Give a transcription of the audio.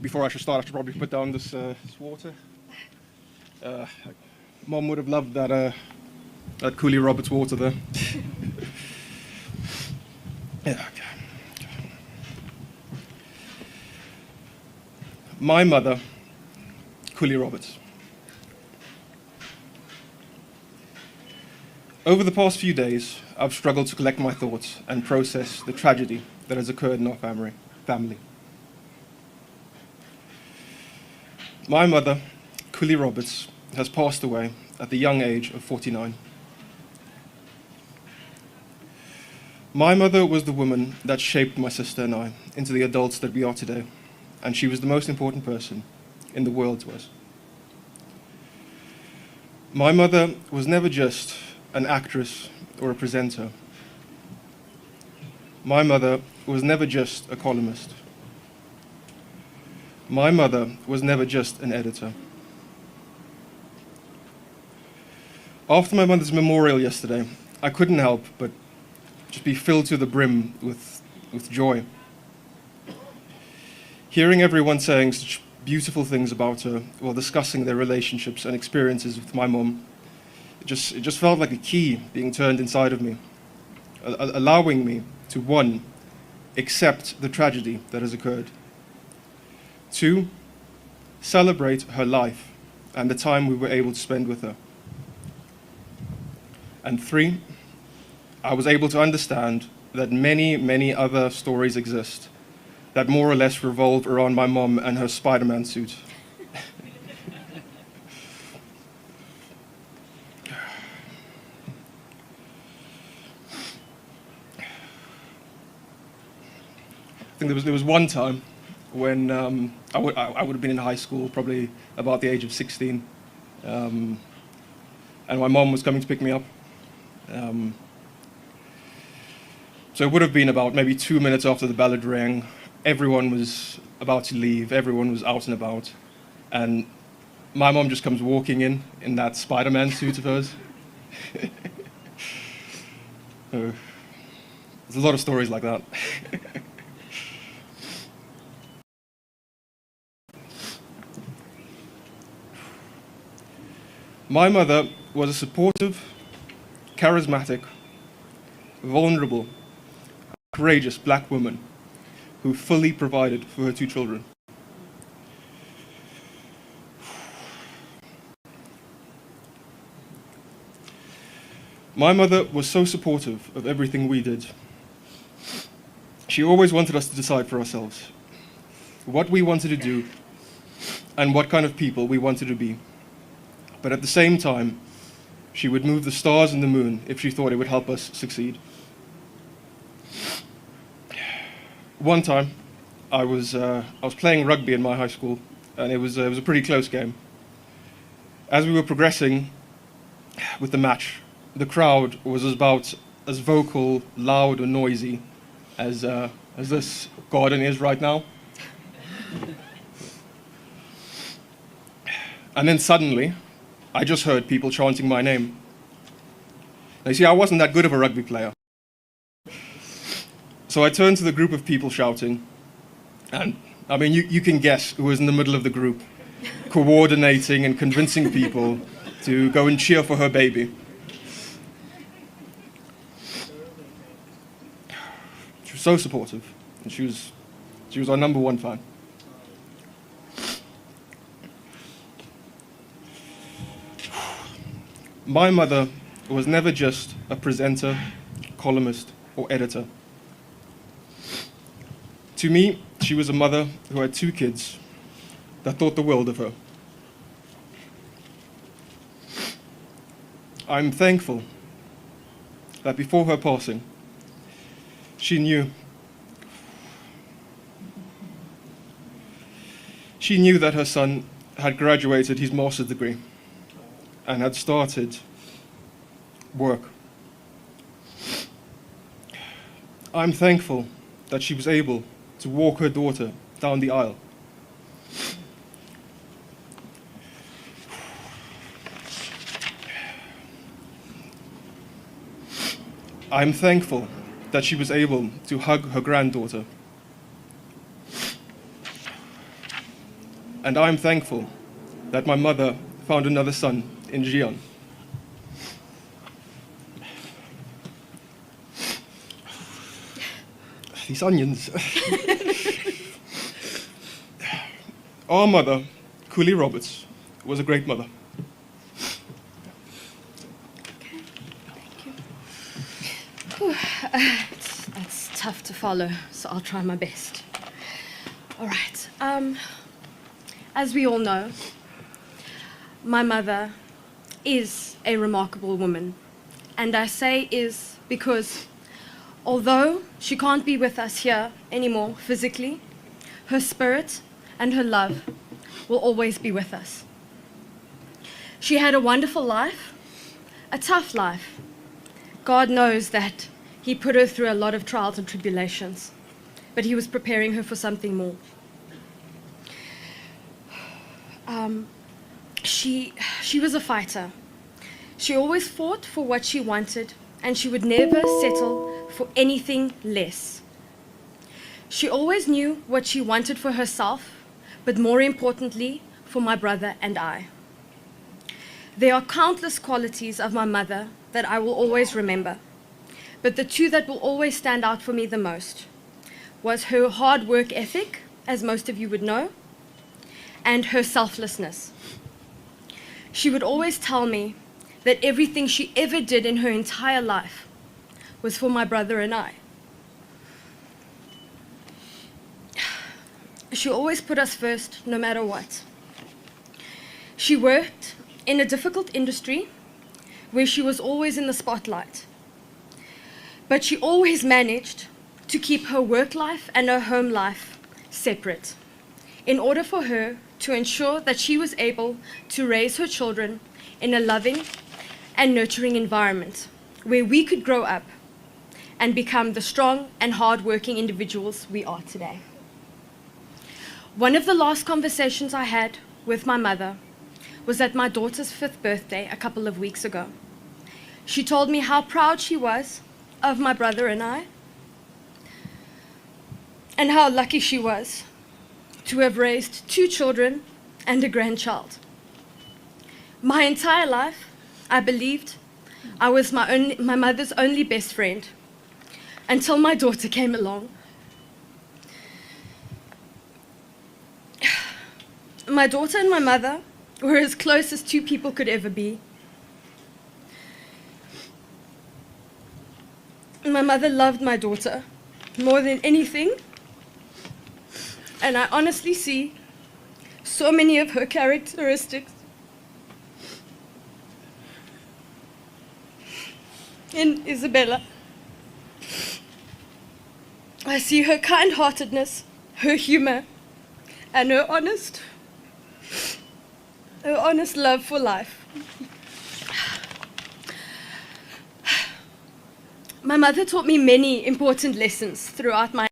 Before I should start, I should probably put down this water. Mom would have loved that Kuli Roberts water there. Yeah, okay. My mother, Kuli Roberts. Over the past few days, I've struggled to collect my thoughts and process the tragedy that has occurred in our family. My mother, Kuli Roberts, has passed away at the young age of 49. My mother was the woman that shaped my sister and I into the adults that we are today, and she was the most important person in the world to us. My mother was never just an actress or a presenter. My mother was never just a columnist. My mother was never just an editor. After my mother's memorial yesterday, I couldn't help but just be filled to the brim with joy. Hearing everyone saying such beautiful things about her while discussing their relationships and experiences with my mom, it just felt like a key being turned inside of me, allowing me to, 1, accept the tragedy that has occurred, 2, celebrate her life and the time we were able to spend with her, and 3, I was able to understand that many, many other stories exist that more or less revolve around my mom and her Spider-Man suit. I think there was one time when I would have been in high school, probably about the age of 16, and my mom was coming to pick me up. So it would have been about maybe 2 minutes after the bell had rang. Everyone was about to leave. Everyone was out and about. And my mom just comes walking in that Spider-Man suit of hers. There's a lot of stories like that. My mother was a supportive, charismatic, vulnerable, courageous black woman who fully provided for her 2 children. My mother was so supportive of everything we did. She always wanted us to decide for ourselves what we wanted to do and what kind of people we wanted to be. But at the same time, she would move the stars and the moon if she thought it would help us succeed. One time, I was playing rugby in my high school, and it was a pretty close game. As we were progressing with the match, the crowd was about as vocal, loud, and noisy as this garden is right now. And then suddenly, I just heard people chanting my name. Now, you see, I wasn't that good of a rugby player. So I turned to the group of people shouting, and I mean, you can guess who was in the middle of the group, coordinating and convincing people to go and cheer for her baby. She was so supportive, and she was our number 1 fan. My mother was never just a presenter, columnist, or editor. To me, she was a mother who had 2 kids that thought the world of her. I'm thankful that before her passing, she knew that her son had graduated his master's degree and had started work. I'm thankful that she was able to walk her daughter down the aisle. I'm thankful that she was able to hug her granddaughter. And I am thankful that my mother found another son in Jian. These onions. Our mother, Kuli Roberts, was a great mother. Okay, thank you. Whew, that's tough to follow, so I'll try my best. All right. As we all know, my mother is a remarkable woman. And I say is because although she can't be with us here anymore physically, her spirit and her love will always be with us. She had a wonderful life, a tough life. God knows that He put her through a lot of trials and tribulations, but He was preparing her for something more. She was a fighter. She always fought for what she wanted, and she would never settle for anything less. She always knew what she wanted for herself, but more importantly, for my brother and I. There are countless qualities of my mother that I will always remember, but the two that will always stand out for me the most was her hard work ethic, as most of you would know, and her selflessness. She would always tell me that everything she ever did in her entire life was for my brother and I. She always put us first, no matter what. She worked in a difficult industry where she was always in the spotlight. But she always managed to keep her work life and her home life separate in order for her to ensure that she was able to raise her children in a loving and nurturing environment where we could grow up and become the strong and hard-working individuals we are today. One of the last conversations I had with my mother was at my daughter's 5th birthday a couple of weeks ago. She told me how proud she was of my brother and I, and how lucky she was to have raised 2 children and a grandchild. My entire life, I believed I was my mother's only best friend until my daughter came along. My daughter and my mother were as close as 2 people could ever be. My mother loved my daughter more than anything, and I honestly see so many of her characteristics in Isabella. I see her kind-heartedness, her humor, and her honest love for life. My mother taught me many important lessons throughout my